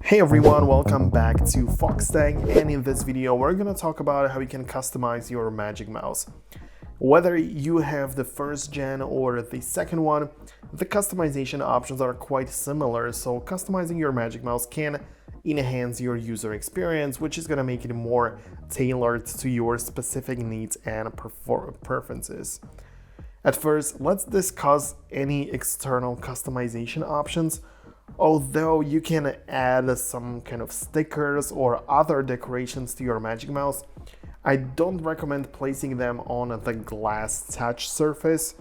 Hey everyone, welcome back to Foxtecc, and in this video we're going to talk about how you can customize your Magic Mouse. Whether you have the first gen or the second one, the customization options are quite similar, so customizing your Magic Mouse can enhance your user experience, which is going to make it more tailored to your specific needs and preferences. At first, let's discuss any external customization options. Although you can add some kind of stickers or other decorations to your Magic Mouse, I don't recommend placing them on the glass touch surface.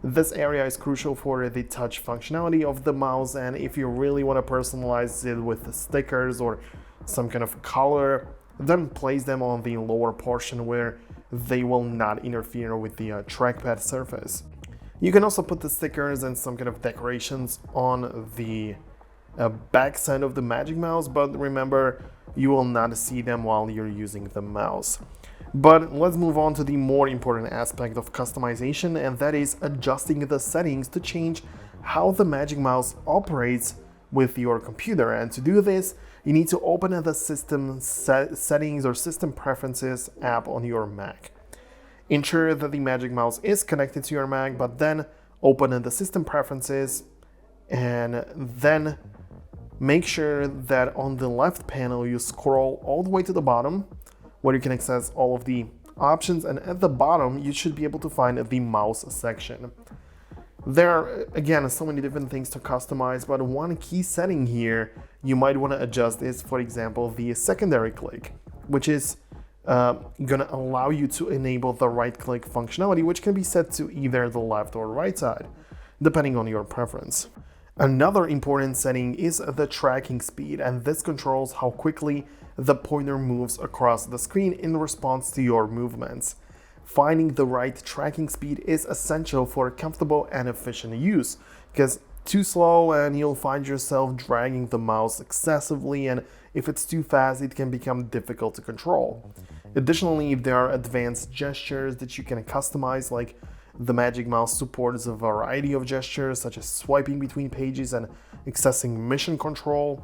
This area is crucial for the touch functionality of the mouse, and if you really want to personalize it with stickers or some kind of color, then place them on the lower portion where they will not interfere with the trackpad surface. You can also put the stickers and some kind of decorations on the back side of the Magic Mouse, but remember, you will not see them while you're using the mouse. But let's move on to the more important aspect of customization, and that is adjusting the settings to change how the Magic Mouse operates with your computer. And to do this, you need to open the system settings or system preferences app on your Mac. Ensure that the Magic Mouse is connected to your Mac, but then open the system preferences and then make sure that on the left panel you scroll all the way to the bottom where you can access all of the options, and at the bottom you should be able to find the mouse section. There are, again, so many different things to customize, but one key setting here you might want to adjust is, for example, the secondary click, which is going to allow you to enable the right click functionality, which can be set to either the left or right side, depending on your preference. Another important setting is the tracking speed, and this controls how quickly the pointer moves across the screen in response to your movements. Finding the right tracking speed is essential for comfortable and efficient use, because too slow and you'll find yourself dragging the mouse excessively, and if it's too fast it can become difficult to control. Additionally, there are advanced gestures that you can customize, like the Magic Mouse supports a variety of gestures such as swiping between pages and accessing mission control.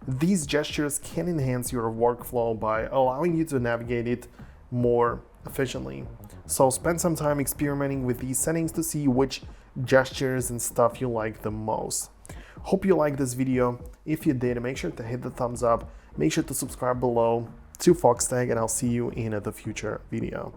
These gestures can enhance your workflow by allowing you to navigate it more efficiently. So spend some time experimenting with these settings to see which gestures and stuff you like the most. Hope you liked this video. If you did, make sure to hit the thumbs up, make sure to subscribe below to Foxtecc, and I'll see you in the future video.